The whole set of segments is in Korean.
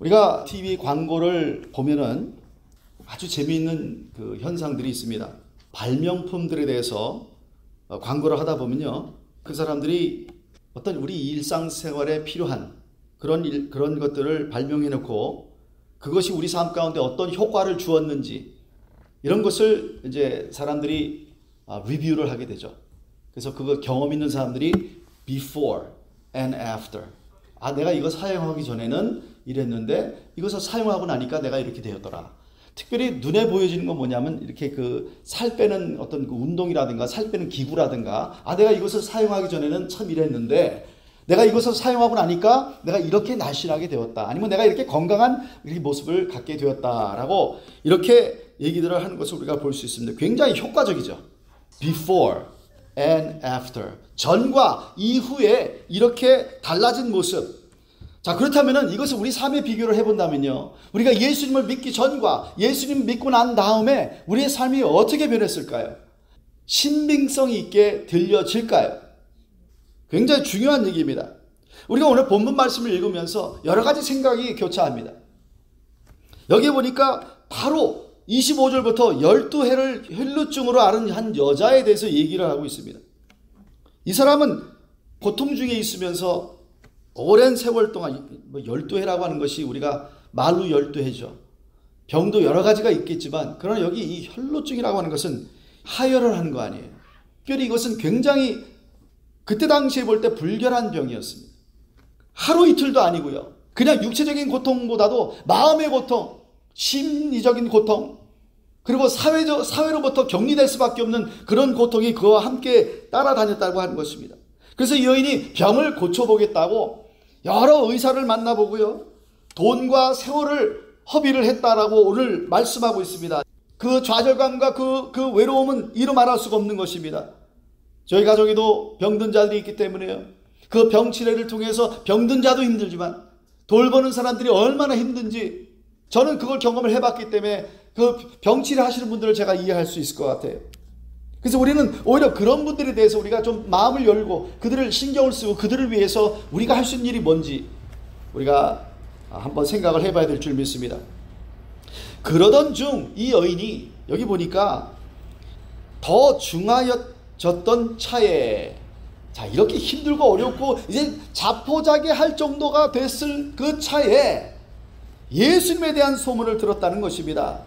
우리가 TV 광고를 보면은 아주 재미있는 그 현상들이 있습니다. 발명품들에 대해서 광고를 하다 보면요, 그 사람들이 어떤 우리 일상생활에 필요한 그런 것들을 발명해 놓고 그것이 우리 삶 가운데 어떤 효과를 주었는지 이런 것을 이제 사람들이 리뷰를 하게 되죠. 그래서 그거 경험 있는 사람들이 before and after. 내가 이거 사용하기 전에는 이랬는데 이것을 사용하고 나니까 내가 이렇게 되었더라. 특별히 눈에 보여지는 건 뭐냐면 이렇게 그 살 빼는 어떤 그 운동이라든가 살 빼는 기구라든가 내가 이것을 사용하기 전에는 참 이랬는데 내가 이것을 사용하고 나니까 내가 이렇게 날씬하게 되었다. 아니면 내가 이렇게 건강한 이렇게 모습을 갖게 되었다라고 이렇게 얘기들을 하는 것을 우리가 볼 수 있습니다. 굉장히 효과적이죠. Before and after. 전과 이후에 이렇게 달라진 모습. 자, 그렇다면은 이것을 우리 삶에 비교를 해본다면요, 우리가 예수님을 믿기 전과 예수님 믿고 난 다음에 우리의 삶이 어떻게 변했을까요? 신빙성이 있게 들려질까요? 굉장히 중요한 얘기입니다. 우리가 오늘 본문 말씀을 읽으면서 여러 가지 생각이 교차합니다. 여기 보니까 바로 25절부터 12해를 혈루증으로 앓은 한 여자에 대해서 얘기를 하고 있습니다. 이 사람은 고통 중에 있으면서 오랜 세월 동안 12해라고 하는 것이 우리가 말로 12해죠. 병도 여러 가지가 있겠지만 그러나 여기 이 혈루증이라고 하는 것은 하혈을 하는 거 아니에요. 특별히 이것은 굉장히 그때 당시에 볼 때 불결한 병이었습니다. 하루 이틀도 아니고요. 그냥 육체적인 고통보다도 마음의 고통, 심리적인 고통, 그리고 사회로부터 격리될 수밖에 없는 그런 고통이 그와 함께 따라다녔다고 하는 것입니다. 그래서 이 여인이 병을 고쳐보겠다고 여러 의사를 만나보고요, 돈과 세월을 허비를 했다라고 오늘 말씀하고 있습니다. 그 좌절감과 그 외로움은 이루 말할 수가 없는 것입니다. 저희 가족에도 병든 자들이 있기 때문에요, 그 병치레를 통해서 병든 자도 힘들지만 돌보는 사람들이 얼마나 힘든지 저는 그걸 경험을 해봤기 때문에 그 병치레 하시는 분들을 제가 이해할 수 있을 것 같아요. 그래서 우리는 오히려 그런 분들에 대해서 우리가 좀 마음을 열고 그들을 신경을 쓰고 그들을 위해서 우리가 할 수 있는 일이 뭔지 우리가 한번 생각을 해봐야 될 줄 믿습니다. 그러던 중 이 여인이 여기 보니까 더 중하여졌던 차에, 자, 이렇게 힘들고 어렵고 이제 자포자기 할 정도가 됐을 그 차에 예수님에 대한 소문을 들었다는 것입니다.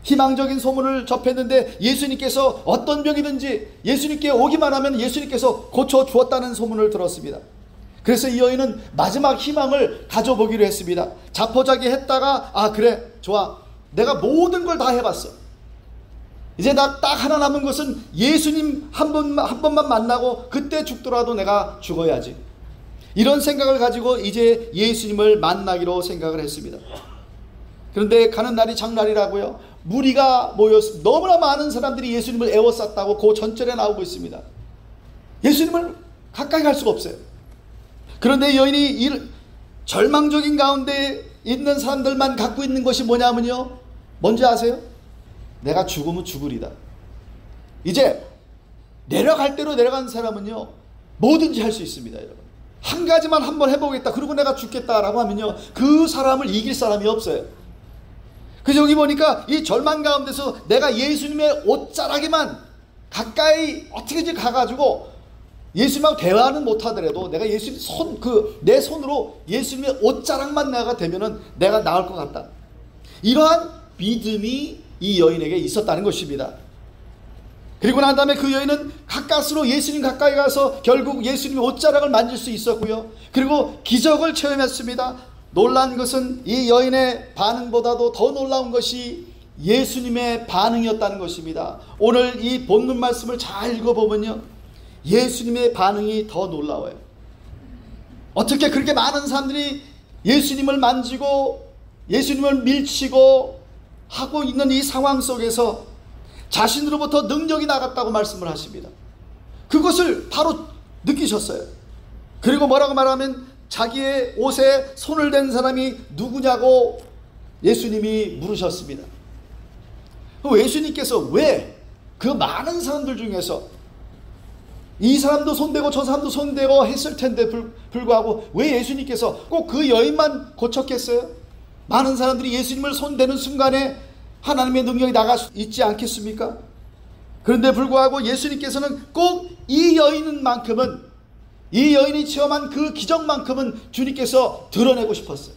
희망적인 소문을 접했는데 예수님께서 어떤 병이든지 예수님께 오기만 하면 예수님께서 고쳐주었다는 소문을 들었습니다. 그래서 이 여인은 마지막 희망을 가져보기로 했습니다. 자포자기 했다가 그래, 좋아, 내가 모든 걸 다 해봤어. 이제 나 딱 하나 남은 것은 예수님 한 번만 만나고 그때 죽더라도 내가 죽어야지. 이런 생각을 가지고 이제 예수님을 만나기로 생각을 했습니다. 그런데 가는 날이 장날이라고요, 무리가 모였습니다. 너무나 많은 사람들이 예수님을 애워쌌다고 그 전절에 나오고 있습니다. 예수님을 가까이 갈 수가 없어요. 그런데 여인이 절망적인 가운데 있는 사람들만 갖고 있는 것이 뭐냐면요, 뭔지 아세요? 내가 죽으면 죽으리다. 이제 내려갈 대로 내려간 사람은요, 뭐든지 할 수 있습니다. 여러분, 한 가지만 한번 해보겠다, 그리고 내가 죽겠다라고 하면요, 그 사람을 이길 사람이 없어요. 그래서 여기 보니까 이 절망 가운데서 내가 예수님의 옷자락에만 가까이 어떻게든지 가가지고 예수님하고 대화는 못하더라도 내가 예수님 내 손으로 예수님의 옷자락만 내가 대면은 내가 나을 것 같다. 이러한 믿음이 이 여인에게 있었다는 것입니다. 그리고 난 다음에 그 여인은 가까스로 예수님 가까이 가서 결국 예수님의 옷자락을 만질 수 있었고요, 그리고 기적을 체험했습니다. 놀란 것은 이 여인의 반응보다도 더 놀라운 것이 예수님의 반응이었다는 것입니다. 오늘 이 본문 말씀을 잘 읽어보면요, 예수님의 반응이 더 놀라워요. 어떻게 그렇게 많은 사람들이 예수님을 만지고 예수님을 밀치고 하고 있는 이 상황 속에서 자신으로부터 능력이 나갔다고 말씀을 하십니다. 그것을 바로 느끼셨어요. 그리고 뭐라고 말하면 자기의 옷에 손을 댄 사람이 누구냐고 예수님이 물으셨습니다. 예수님께서 왜 그 많은 사람들 중에서 이 사람도 손대고 저 사람도 손대고 했을 텐데 불구하고 왜 예수님께서 꼭 그 여인만 고쳤겠어요? 많은 사람들이 예수님을 손대는 순간에 하나님의 능력이 나갈 수 있지 않겠습니까? 그런데 불구하고 예수님께서는 꼭 이 여인만큼은, 이 여인이 체험한 그 기적만큼은 주님께서 드러내고 싶었어요.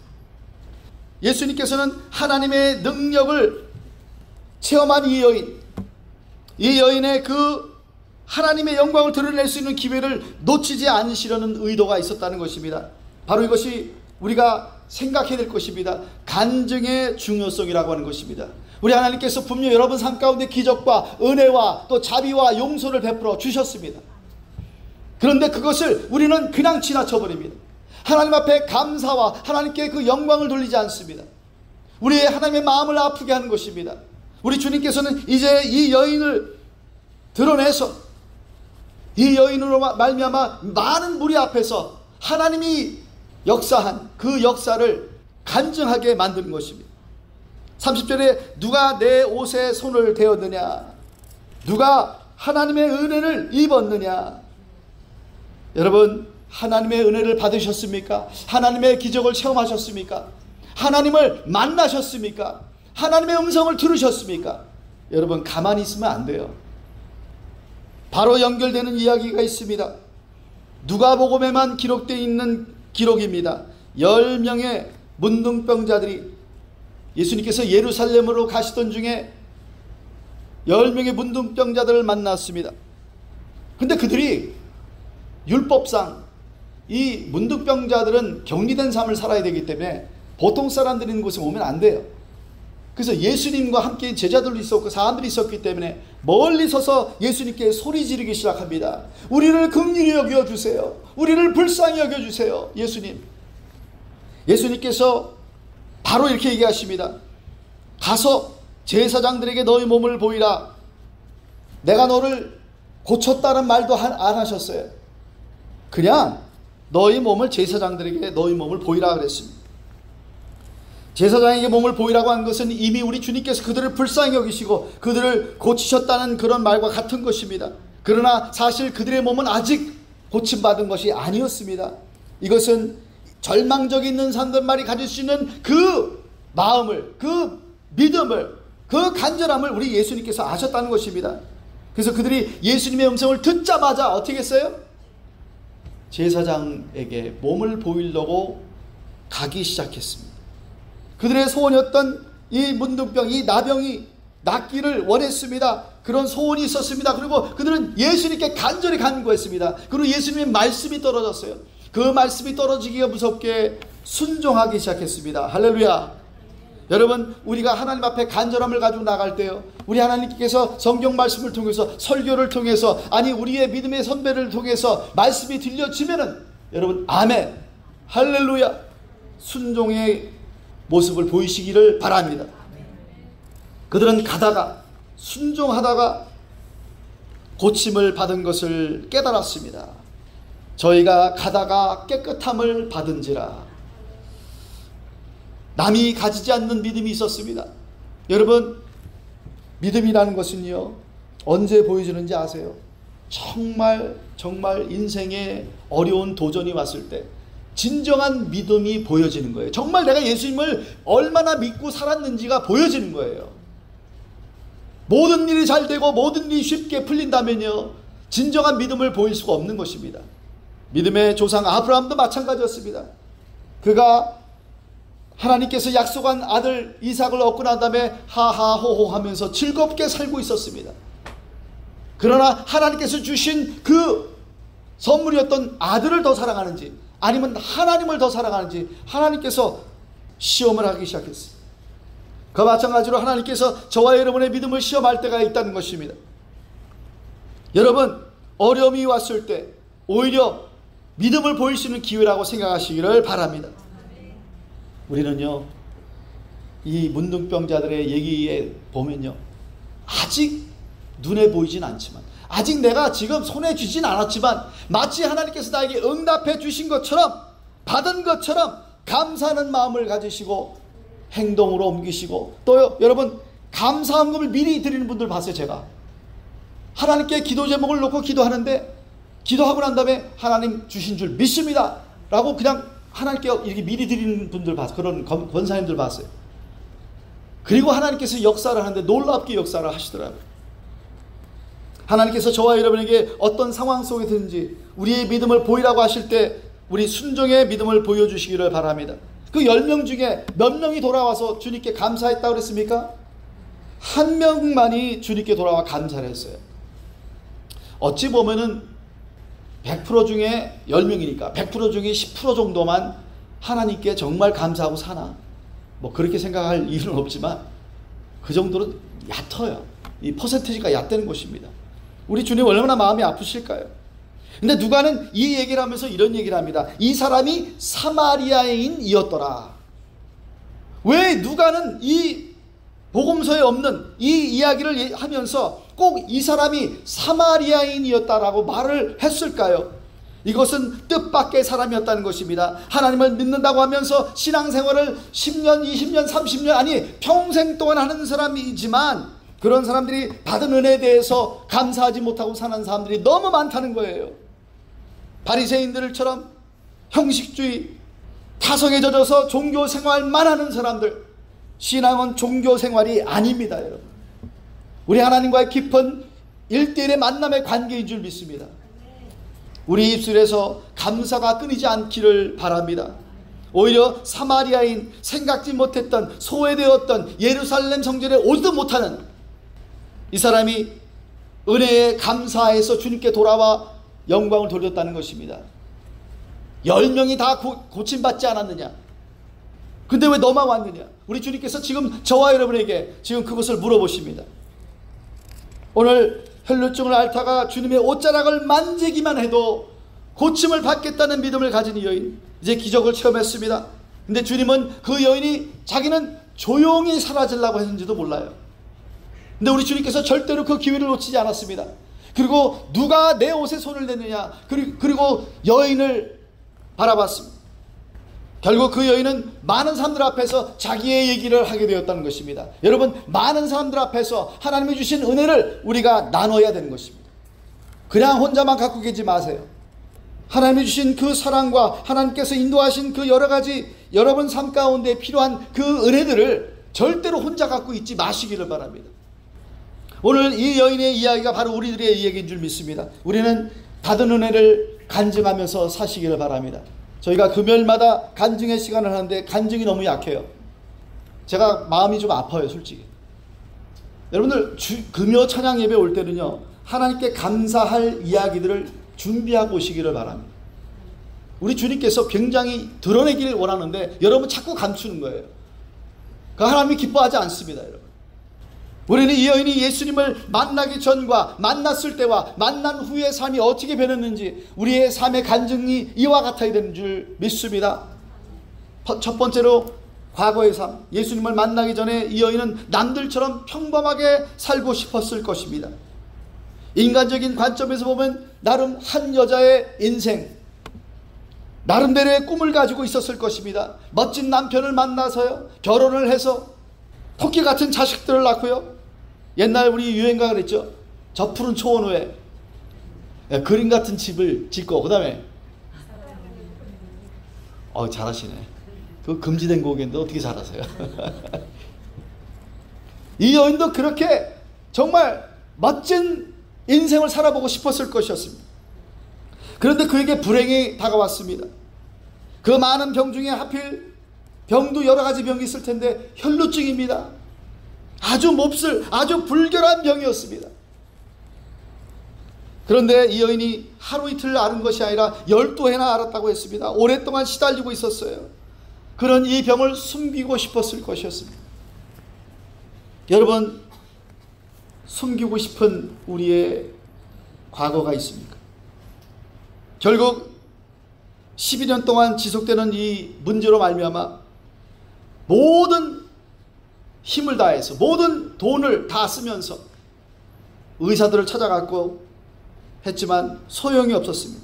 예수님께서는 하나님의 능력을 체험한 이 여인의 그 하나님의 영광을 드러낼 수 있는 기회를 놓치지 않으시려는 의도가 있었다는 것입니다. 바로 이것이 우리가 생각해야 될 것입니다. 간증의 중요성이라고 하는 것입니다. 우리 하나님께서 분명 여러분 삶 가운데 기적과 은혜와 또 자비와 용서를 베풀어 주셨습니다. 그런데 그것을 우리는 그냥 지나쳐버립니다. 하나님 앞에 감사와 하나님께 그 영광을 돌리지 않습니다. 우리의 하나님의 마음을 아프게 하는 것입니다. 우리 주님께서는 이제 이 여인을 드러내서 이 여인으로 말미암아 많은 무리 앞에서 하나님이 역사한 그 역사를 간증하게 만드는 것입니다. 30절에 누가 내 옷에 손을 대었느냐, 누가 하나님의 은혜를 입었느냐. 여러분, 하나님의 은혜를 받으셨습니까? 하나님의 기적을 체험하셨습니까? 하나님을 만나셨습니까? 하나님의 음성을 들으셨습니까? 여러분, 가만히 있으면 안 돼요. 바로 연결되는 이야기가 있습니다. 누가복음에만 기록되어 있는 기록입니다. 10명의 문둥병자들이 예수님께서 예루살렘으로 가시던 중에 10명의 문둥병자들을 만났습니다. 그런데 그들이 율법상 이 문둥병자들은 격리된 삶을 살아야 되기 때문에 보통 사람들이 있는 곳에 오면 안 돼요. 그래서 예수님과 함께 제자들도 있었고 사람들이 있었기 때문에 멀리 서서 예수님께 소리 지르기 시작합니다. 우리를 긍휼히 여겨주세요. 우리를 불쌍히 여겨주세요. 예수님께서 바로 이렇게 얘기하십니다. 가서 제사장들에게 너희 몸을 보이라. 내가 너를 고쳤다는 말도 안 하셨어요. 그냥 너희 몸을 제사장들에게 너희 몸을 보이라 그랬습니다. 제사장에게 몸을 보이라고 한 것은 이미 우리 주님께서 그들을 불쌍히 여기시고 그들을 고치셨다는 그런 말과 같은 것입니다. 그러나 사실 그들의 몸은 아직 고침받은 것이 아니었습니다. 이것은 절망적인 있는 사람들만이 가질 수 있는 그 마음을, 그 믿음을, 그 간절함을 우리 예수님께서 아셨다는 것입니다. 그래서 그들이 예수님의 음성을 듣자마자 어떻게 했어요? 제사장에게 몸을 보이려고 가기 시작했습니다. 그들의 소원이었던 이 문둥병, 이 나병이 낫기를 원했습니다. 그런 소원이 있었습니다. 그리고 그들은 예수님께 간절히 간구했습니다. 그리고 예수님의 말씀이 떨어졌어요. 그 말씀이 떨어지기가 무섭게 순종하기 시작했습니다. 할렐루야. 여러분, 우리가 하나님 앞에 간절함을 가지고 나갈 때요, 우리 하나님께서 성경 말씀을 통해서, 설교를 통해서, 아니 우리의 믿음의 선배를 통해서 말씀이 들려지면은 여러분 아멘, 할렐루야, 순종의 모습을 보이시기를 바랍니다. 그들은 가다가 순종하다가 고침을 받은 것을 깨달았습니다. 저희가 가다가 깨끗함을 받은지라. 남이 가지지 않는 믿음이 있었습니다. 여러분, 믿음이라는 것은요, 언제 보여주는지 아세요? 정말 인생에 어려운 도전이 왔을 때 진정한 믿음이 보여지는 거예요. 정말 내가 예수님을 얼마나 믿고 살았는지가 보여지는 거예요. 모든 일이 잘 되고 모든 일이 쉽게 풀린다면요, 진정한 믿음을 보일 수가 없는 것입니다. 믿음의 조상 아브라함도 마찬가지였습니다. 그가 하나님께서 약속한 아들 이삭을 얻고 난 다음에 하하호호 하면서 즐겁게 살고 있었습니다. 그러나 하나님께서 주신 그 선물이었던 아들을 더 사랑하는지 아니면 하나님을 더 사랑하는지 하나님께서 시험을 하기 시작했어요. 그 마찬가지로 하나님께서 저와 여러분의 믿음을 시험할 때가 있다는 것입니다. 여러분, 어려움이 왔을 때 오히려 믿음을 보일 수 있는 기회라고 생각하시기를 바랍니다. 우리는요, 이 문둥병자들의 얘기에 보면요, 아직 눈에 보이진 않지만, 아직 내가 지금 손에 쥐진 않았지만 마치 하나님께서 나에게 응답해 주신 것처럼, 받은 것처럼 감사하는 마음을 가지시고 행동으로 옮기시고, 또 여러분, 감사헌금을 미리 드리는 분들 봤어요. 제가 하나님께 기도 제목을 놓고 기도하는데 기도하고 난 다음에 하나님 주신 줄 믿습니다 라고 그냥 하나님께 이렇게 미리 드리는 분들 봤어요. 그런 권사님들 봤어요. 그리고 하나님께서 역사를 하는데 놀랍게 역사를 하시더라고요. 하나님께서 저와 여러분에게 어떤 상황 속에 드는지 우리의 믿음을 보이라고 하실 때 우리 순종의 믿음을 보여주시기를 바랍니다. 그 10명 중에 몇 명이 돌아와서 주님께 감사했다고 그랬습니까? 한 명만이 주님께 돌아와 감사를 했어요. 어찌 보면은 100% 중에 10명이니까 100% 중에 10% 정도만 하나님께 정말 감사하고 사나? 뭐 그렇게 생각할 이유는 없지만 그 정도로 얕아요. 이 퍼센티지가 얕다는 것입니다. 우리 주님 얼마나 마음이 아프실까요? 근데 누가는 이 얘기를 하면서 이런 얘기를 합니다. 이 사람이 사마리아인이었더라. 왜 누가는 이 복음서에 없는 이 이야기를 하면서 꼭 이 사람이 사마리아인이었다라고 말을 했을까요? 이것은 뜻밖의 사람이었다는 것입니다. 하나님을 믿는다고 하면서 신앙생활을 10년, 20년, 30년 아니 평생 동안 하는 사람이지만 그런 사람들이 받은 은혜에 대해서 감사하지 못하고 사는 사람들이 너무 많다는 거예요. 바리새인들처럼 형식주의, 타성에 젖어서 종교생활만 하는 사람들, 신앙은 종교생활이 아닙니다. 여러분, 우리 하나님과의 깊은 1대1의 만남의 관계인 줄 믿습니다. 우리 입술에서 감사가 끊이지 않기를 바랍니다. 오히려 사마리아인, 생각지 못했던, 소외되었던 예루살렘 성전에 오지도 못하는 이 사람이 은혜에 감사해서 주님께 돌아와 영광을 돌렸다는 것입니다. 10명이 다 고침받지 않았느냐? 근데 왜 너만 왔느냐? 우리 주님께서 지금 저와 여러분에게 지금 그것을 물어보십니다. 오늘 혈루증을 앓다가 주님의 옷자락을 만지기만 해도 고침을 받겠다는 믿음을 가진 이 여인, 이제 기적을 체험했습니다. 근데 주님은 그 여인이 자기는 조용히 사라지려고 했는지도 몰라요. 근데 우리 주님께서 절대로 그 기회를 놓치지 않았습니다. 그리고 누가 내 옷에 손을 댔느냐, 그리고 여인을 바라봤습니다. 결국 그 여인은 많은 사람들 앞에서 자기의 얘기를 하게 되었다는 것입니다. 여러분, 많은 사람들 앞에서 하나님이 주신 은혜를 우리가 나눠야 되는 것입니다. 그냥 혼자만 갖고 계지 마세요. 하나님이 주신 그 사랑과 하나님께서 인도하신 그 여러 가지 여러분 삶 가운데 필요한 그 은혜들을 절대로 혼자 갖고 있지 마시기를 바랍니다. 오늘 이 여인의 이야기가 바로 우리들의 이야기인 줄 믿습니다. 우리는 받은 은혜를 간증하면서 사시기를 바랍니다. 저희가 금요일마다 간증의 시간을 하는데 간증이 너무 약해요. 제가 마음이 좀 아파요, 솔직히. 여러분들 금요 찬양 예배 올 때는요, 하나님께 감사할 이야기들을 준비하고 오시기를 바랍니다. 우리 주님께서 굉장히 드러내기를 원하는데 여러분 자꾸 감추는 거예요. 그 하나님이 기뻐하지 않습니다, 여러분. 우리는 이 여인이 예수님을 만나기 전과 만났을 때와 만난 후의 삶이 어떻게 변했는지 우리의 삶의 간증이 이와 같아야 되는 줄 믿습니다. 첫 번째로 과거의 삶, 예수님을 만나기 전에 이 여인은 남들처럼 평범하게 살고 싶었을 것입니다. 인간적인 관점에서 보면 나름 한 여자의 인생, 나름대로의 꿈을 가지고 있었을 것입니다. 멋진 남편을 만나서요, 결혼을 해서 토끼 같은 자식들을 낳고요, 옛날 우리 유행가 그랬죠. 저 푸른 초원호에 그림 같은 집을 짓고, 그 다음에 잘하시네. 그 금지된 곡인데 어떻게 잘하세요? 이 여인도 그렇게 정말 멋진 인생을 살아보고 싶었을 것이었습니다. 그런데 그에게 불행이 다가왔습니다. 그 많은 병 중에 하필 병도 여러 가지 병이 있을 텐데 혈루증입니다. 아주 몹쓸, 아주 불결한 병이었습니다. 그런데 이 여인이 하루 이틀 앓은 것이 아니라 12해나 앓았다고 했습니다. 오랫동안 시달리고 있었어요. 그런 이 병을 숨기고 싶었을 것이었습니다. 여러분, 숨기고 싶은 우리의 과거가 있습니까? 결국 12년 동안 지속되는 이 문제로 말미암아 모든 힘을 다해서 모든 돈을 다 쓰면서 의사들을 찾아갔고 했지만 소용이 없었습니다.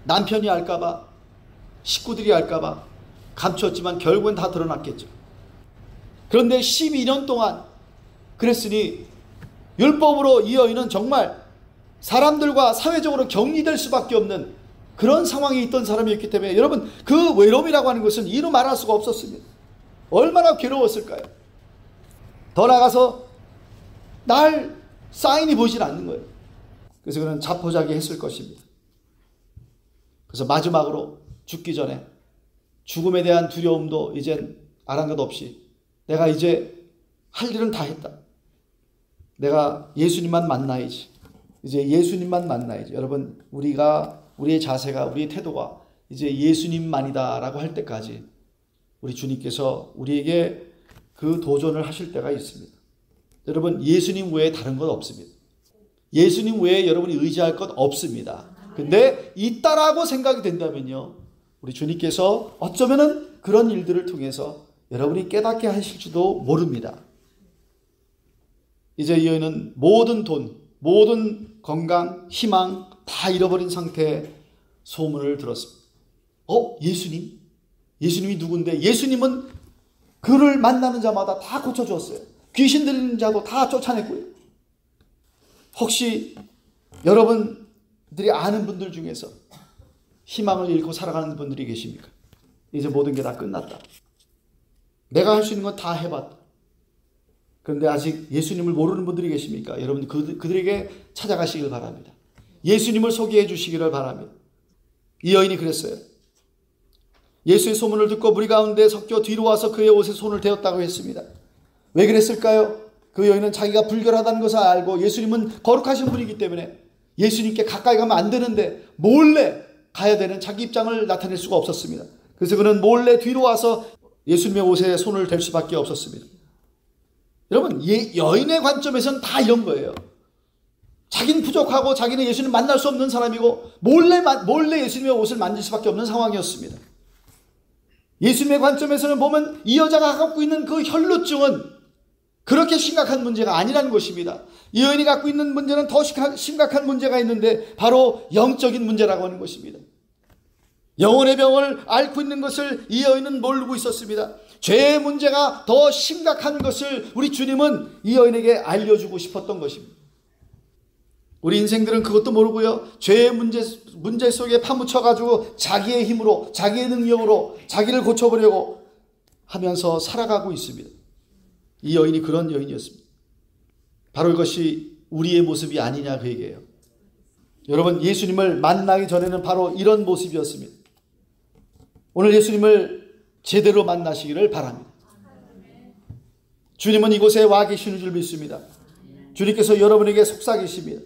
남편이 알까봐, 식구들이 알까봐 감추었지만 결국은 다 드러났겠죠. 그런데 12년 동안 그랬으니 율법으로 이 여인은 정말 사람들과 사회적으로 격리될 수밖에 없는 그런 상황에 있던 사람이었기 때문에 여러분, 그 외로움이라고 하는 것은 이루 말할 수가 없었습니다. 얼마나 괴로웠을까요? 더 나아가서 날 사인이 보이질 않는 거예요. 그래서 그는 자포자기했을 것입니다. 그래서 마지막으로 죽기 전에 죽음에 대한 두려움도 이젠 아랑곳 없이 내가 이제 할 일은 다 했다. 내가 예수님만 만나야지. 이제 예수님만 만나야지. 여러분, 우리의 자세가, 우리의 태도가 이제 예수님만이다라고 할 때까지 우리 주님께서 우리에게 그 도전을 하실 때가 있습니다. 여러분, 예수님 외에 다른 것 없습니다. 예수님 외에 여러분이 의지할 것 없습니다. 근데 있다라고 생각이 된다면요, 우리 주님께서 어쩌면은 그런 일들을 통해서 여러분이 깨닫게 하실지도 모릅니다. 이제 이 여인은 모든 돈, 모든 건강, 희망 다 잃어버린 상태에 소문을 들었습니다. 예수님? 예수님이 누군데? 예수님은 그를 만나는 자마다 다 고쳐주었어요. 귀신 들리는 자도 다 쫓아냈고요. 혹시 여러분들이 아는 분들 중에서 희망을 잃고 살아가는 분들이 계십니까? 이제 모든 게 다 끝났다. 내가 할 수 있는 건 다 해봤다. 그런데 아직 예수님을 모르는 분들이 계십니까? 여러분, 그들에게 찾아가시길 바랍니다. 예수님을 소개해 주시기를 바랍니다. 이 여인이 그랬어요. 예수의 소문을 듣고 무리 가운데 섞여 뒤로 와서 그의 옷에 손을 대었다고 했습니다. 왜 그랬을까요? 그 여인은 자기가 불결하다는 것을 알고 예수님은 거룩하신 분이기 때문에 예수님께 가까이 가면 안 되는데 몰래 가야 되는 자기 입장을 나타낼 수가 없었습니다. 그래서 그는 몰래 뒤로 와서 예수님의 옷에 손을 댈 수밖에 없었습니다. 여러분, 여인의 관점에서는 다 이런 거예요. 자기는 부족하고 자기는 예수님 만날 수 없는 사람이고 몰래 예수님의 옷을 만질 수밖에 없는 상황이었습니다. 예수님의 관점에서는 보면 이 여자가 갖고 있는 그 혈루증은 그렇게 심각한 문제가 아니라는 것입니다. 이 여인이 갖고 있는 문제는 더 심각한 문제가 있는데 바로 영적인 문제라고 하는 것입니다. 영혼의 병을 앓고 있는 것을 이 여인은 모르고 있었습니다. 죄의 문제가 더 심각한 것을 우리 주님은 이 여인에게 알려주고 싶었던 것입니다. 우리 인생들은 그것도 모르고요, 죄의 문제 속에 파묻혀가지고 자기의 힘으로, 자기의 능력으로 자기를 고쳐보려고 하면서 살아가고 있습니다. 이 여인이 그런 여인이었습니다. 바로 이것이 우리의 모습이 아니냐, 그 얘기예요. 여러분, 예수님을 만나기 전에는 바로 이런 모습이었습니다. 오늘 예수님을 제대로 만나시기를 바랍니다. 주님은 이곳에 와 계시는 줄 믿습니다. 주님께서 여러분에게 속삭이십니다.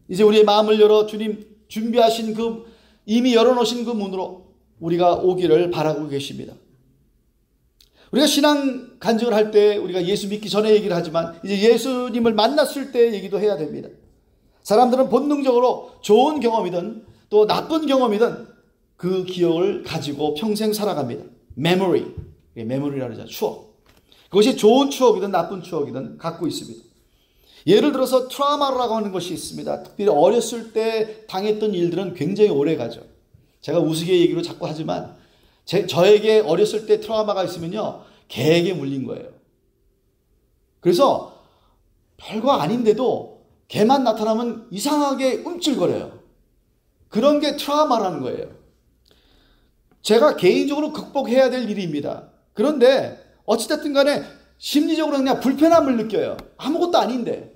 이제 우리의 마음을 열어 주님 준비하신 이미 열어놓으신 그 문으로 우리가 오기를 바라고 계십니다. 우리가 신앙 간증을 할 때 우리가 예수 믿기 전에 얘기를 하지만 이제 예수님을 만났을 때 얘기도 해야 됩니다. 사람들은 본능적으로 좋은 경험이든 또 나쁜 경험이든 그 기억을 가지고 평생 살아갑니다. 메모리라고 하죠. 추억. 그것이 좋은 추억이든 나쁜 추억이든 갖고 있습니다. 예를 들어서 트라우마라고 하는 것이 있습니다. 특별히 어렸을 때 당했던 일들은 굉장히 오래 가죠. 제가 우스개 얘기로 자꾸 하지만 저에게 어렸을 때 트라우마가 있으면요, 개에게 물린 거예요. 그래서 별거 아닌데도 개만 나타나면 이상하게 움찔거려요. 그런 게 트라우마라는 거예요. 제가 개인적으로 극복해야 될 일입니다. 그런데 어찌됐든 간에 심리적으로 그냥 불편함을 느껴요. 아무것도 아닌데.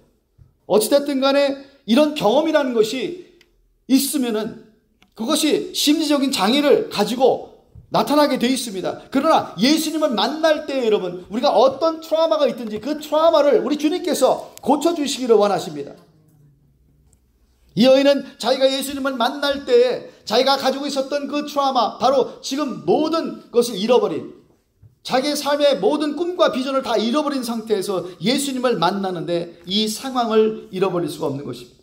어찌됐든 간에 이런 경험이라는 것이 있으면은 그것이 심리적인 장애를 가지고 나타나게 되어 있습니다. 그러나 예수님을 만날 때 여러분, 우리가 어떤 트라우마가 있든지 그 트라우마를 우리 주님께서 고쳐주시기를 원하십니다. 이 여인은 자기가 예수님을 만날 때에 자기가 가지고 있었던 그 트라우마, 바로 지금 모든 것을 잃어버린, 자기의 삶의 모든 꿈과 비전을 다 잃어버린 상태에서 예수님을 만나는데 이 상황을 잃어버릴 수가 없는 것입니다.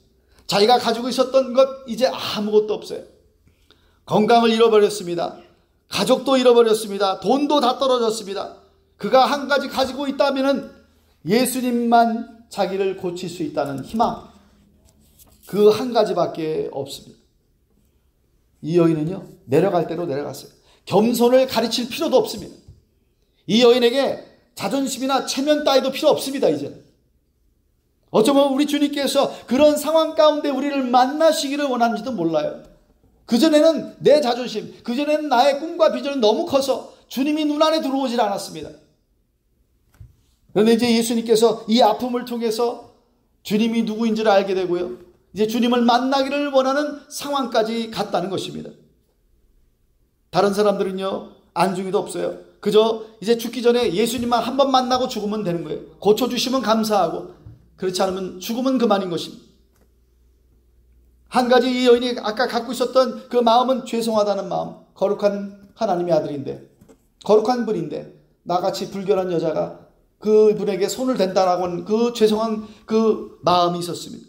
자기가 가지고 있었던 것 이제 아무것도 없어요. 건강을 잃어버렸습니다. 가족도 잃어버렸습니다. 돈도 다 떨어졌습니다. 그가 한 가지 가지고 있다면 예수님만 자기를 고칠 수 있다는 희망, 그 한 가지밖에 없습니다. 이 여인은요, 내려갈 대로 내려갔어요. 겸손을 가르칠 필요도 없습니다. 이 여인에게 자존심이나 체면 따위도 필요 없습니다. 이제는 어쩌면 우리 주님께서 그런 상황 가운데 우리를 만나시기를 원하는지도 몰라요. 그전에는 내 자존심, 그전에는 나의 꿈과 비전이 너무 커서 주님이 눈안에 들어오질 않았습니다. 그런데 이제 예수님께서 이 아픔을 통해서 주님이 누구인지를 알게 되고요, 이제 주님을 만나기를 원하는 상황까지 갔다는 것입니다. 다른 사람들은요, 안중에도 없어요. 그저 이제 죽기 전에 예수님만 한 번 만나고 죽으면 되는 거예요. 고쳐주시면 감사하고, 그렇지 않으면 죽으면 그만인 것입니다. 한 가지 이 여인이 아까 갖고 있었던 그 마음은 죄송하다는 마음. 거룩한 하나님의 아들인데, 거룩한 분인데 나같이 불결한 여자가 그분에게 손을 댄다라고 하는 그 죄송한 그 마음이 있었습니다.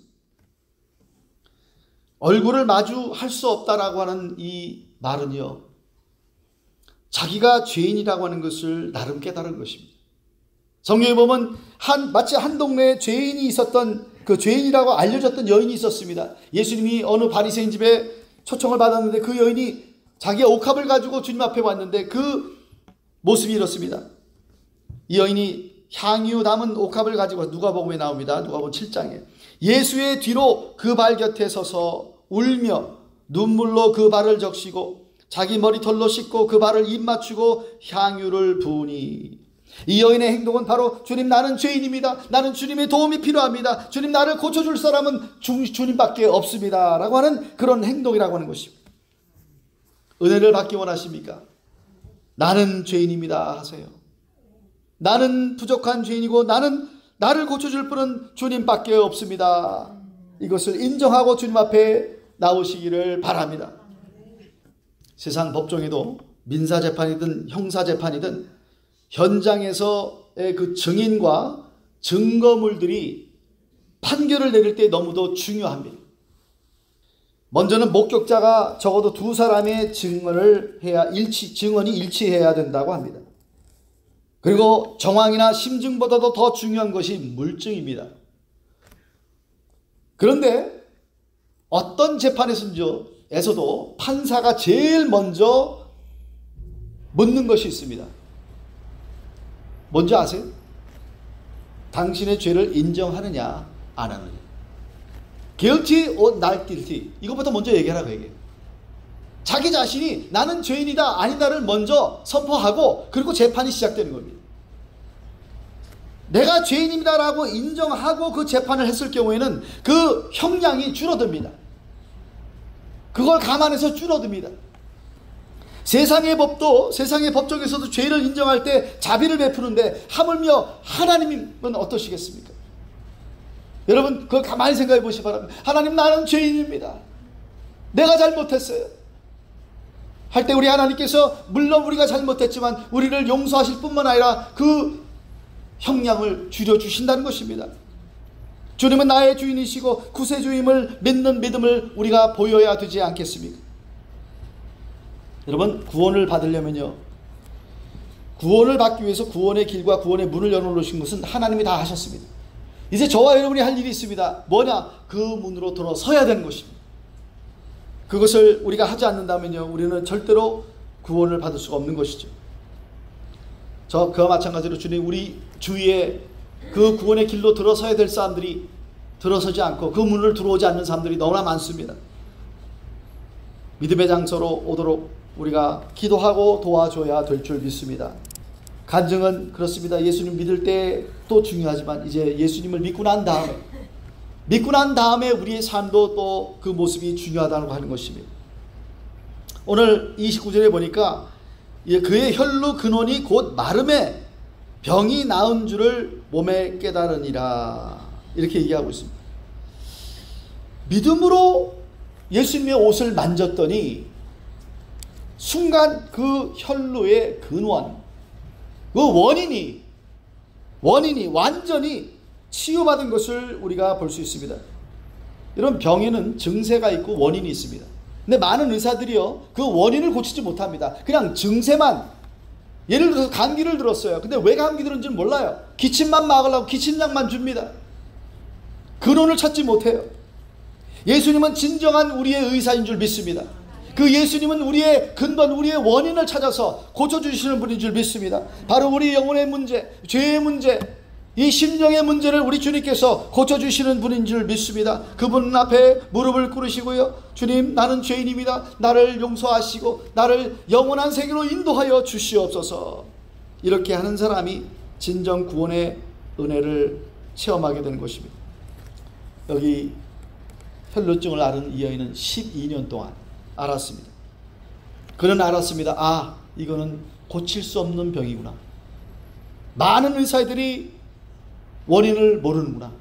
얼굴을 마주할 수 없다라고 하는 이 말은요, 자기가 죄인이라고 하는 것을 나름 깨달은 것입니다. 성경에 보면 마치 한 동네에 죄인이 있었던, 그 죄인이라고 알려졌던 여인이 있었습니다. 예수님이 어느 바리새인 집에 초청을 받았는데 그 여인이 자기의 옥합을 가지고 주님 앞에 왔는데 그 모습이 이렇습니다. 이 여인이 향유 담은 옥합을 가지고, 누가복음에 나옵니다. 누가복음 7장에 예수의 뒤로 그 발 곁에 서서 울며 눈물로 그 발을 적시고 자기 머리털로 씻고 그 발을 입 맞추고 향유를 부으니, 이 여인의 행동은 바로 주님, 나는 죄인입니다. 나는 주님의 도움이 필요합니다. 주님, 나를 고쳐줄 사람은 주님밖에 없습니다. 라고 하는 그런 행동이라고 하는 것입니다. 은혜를 받기 원하십니까? 나는 죄인입니다 하세요. 나는 부족한 죄인이고 나를 고쳐줄 분은 주님밖에 없습니다. 이것을 인정하고 주님 앞에 나오시기를 바랍니다. 세상 법정에도 민사재판이든 형사재판이든 현장에서의 그 증인과 증거물들이 판결을 내릴 때 너무도 중요합니다. 먼저는 목격자가 적어도 두 사람의 증언이 일치해야 된다고 합니다. 그리고 정황이나 심증보다도 더 중요한 것이 물증입니다. 그런데 어떤 재판에서도 판사가 제일 먼저 묻는 것이 있습니다. 뭔지 아세요? 당신의 죄를 인정하느냐 안 하느냐. guilty or not guilty, 이것부터 먼저 얘기하라고 얘기해요. 자기 자신이 나는 죄인이다 아니다를 먼저 선포하고 그리고 재판이 시작되는 겁니다. 내가 죄인입니다 라고 인정하고 그 재판을 했을 경우에는 그 형량이 줄어듭니다. 그걸 감안해서 줄어듭니다. 세상의 법정에서도 죄를 인정할 때 자비를 베푸는데 하물며 하나님은 어떠시겠습니까? 여러분, 그걸 가만히 생각해 보시기 바랍니다. 하나님, 나는 죄인입니다. 내가 잘못했어요 할 때 우리 하나님께서 물론 우리가 잘못했지만 우리를 용서하실 뿐만 아니라 그 형량을 줄여주신다는 것입니다. 주님은 나의 주인이시고 구세주임을 믿는 믿음을 우리가 보여야 되지 않겠습니까? 여러분, 구원을 받으려면요, 구원을 받기 위해서 구원의 길과 구원의 문을 열어놓으신 것은 하나님이 다 하셨습니다. 이제 저와 여러분이 할 일이 있습니다. 뭐냐? 그 문으로 들어서야 되는 것입니다. 그것을 우리가 하지 않는다면요, 우리는 절대로 구원을 받을 수가 없는 것이죠. 그와 마찬가지로 주님, 우리 주위에 그 구원의 길로 들어서야 될 사람들이 들어서지 않고 그 문을 들어오지 않는 사람들이 너무나 많습니다. 믿음의 장소로 오도록 우리가 기도하고 도와줘야 될 줄 믿습니다. 간증은 그렇습니다. 예수님 믿을 때도 중요하지만 이제 예수님을 믿고 난 다음에 우리의 삶도 또 그 모습이 중요하다고 하는 것입니다. 오늘 29절에 보니까 그의 혈루 근원이 곧 마름에 병이 나은 줄을 몸에 깨달으니라, 이렇게 얘기하고 있습니다. 믿음으로 예수님의 옷을 만졌더니 순간 그 혈루의 근원, 그 원인이 완전히 치유받은 것을 우리가 볼 수 있습니다. 이런 병에는 증세가 있고 원인이 있습니다. 근데 많은 의사들이요, 그 원인을 고치지 못합니다. 그냥 증세만, 예를 들어서 감기를 들었어요. 근데 왜 감기 들었는지는 몰라요. 기침만 막으려고 기침약만 줍니다. 근원을 찾지 못해요. 예수님은 진정한 우리의 의사인 줄 믿습니다. 그 예수님은 우리의 근본, 우리의 원인을 찾아서 고쳐주시는 분인 줄 믿습니다. 바로 우리 영혼의 문제, 죄의 문제, 이 심령의 문제를 우리 주님께서 고쳐주시는 분인 줄 믿습니다. 그분 앞에 무릎을 꿇으시고요, 주님, 나는 죄인입니다. 나를 용서하시고 나를 영원한 세계로 인도하여 주시옵소서. 이렇게 하는 사람이 진정 구원의 은혜를 체험하게 되는 것입니다. 여기 혈루증을 앓은 이 여인은 12년 동안 알았습니다. 그는 알았습니다. 아, 이거는 고칠 수 없는 병이구나. 많은 의사들이 원인을 모르는구나.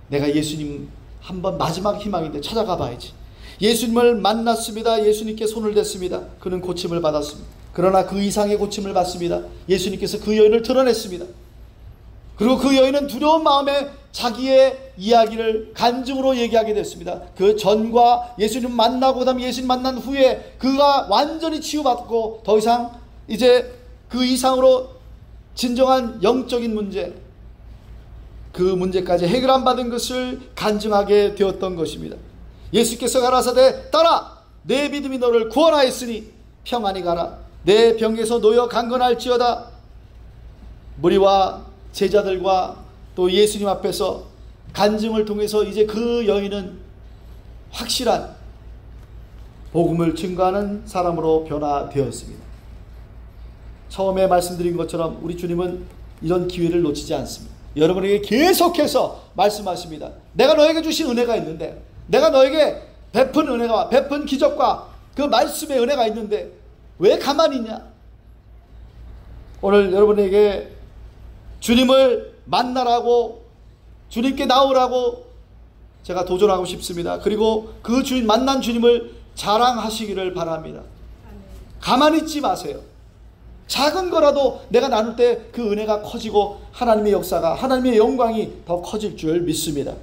내가 예수님 한번 마지막 희망인데 찾아가 봐야지. 예수님을 만났습니다. 예수님께 손을 댔습니다. 그는 고침을 받았습니다. 그러나 그 이상의 고침을 받습니다. 예수님께서 그 여인을 드러냈습니다. 그리고 그 여인은 두려운 마음에 자기의 이야기를 간증으로 얘기하게 됐습니다. 그 전과 예수님 만나고 그 다음에 예수님 만난 후에 그가 완전히 치유받고 더 이상 이제 그 이상으로 진정한 영적인 문제, 그 문제까지 해결 안 받은 것을 간증하게 되었던 것입니다. 예수께서 가라사대 따라, 내 믿음이 너를 구원하였으니 평안히 가라. 내 병에서 놓여 강건할지어다. 무리와 제자들과 또 예수님 앞에서 간증을 통해서 이제 그 여인은 확실한 복음을 증거하는 사람으로 변화되었습니다. 처음에 말씀드린 것처럼 우리 주님은 이런 기회를 놓치지 않습니다. 여러분에게 계속해서 말씀하십니다. 내가 너에게 주신 은혜가 있는데, 내가 너에게 베푼 은혜가, 베푼 기적과 그 말씀의 은혜가 있는데 왜 가만히 있냐? 오늘 여러분에게 주님을 만나라고, 주님께 나오라고 제가 도전하고 싶습니다. 그리고 그 주님, 만난 주님을 자랑하시기를 바랍니다. 가만히 있지 마세요. 작은 거라도 내가 나눌 때 그 은혜가 커지고 하나님의 역사가, 하나님의 영광이 더 커질 줄 믿습니다.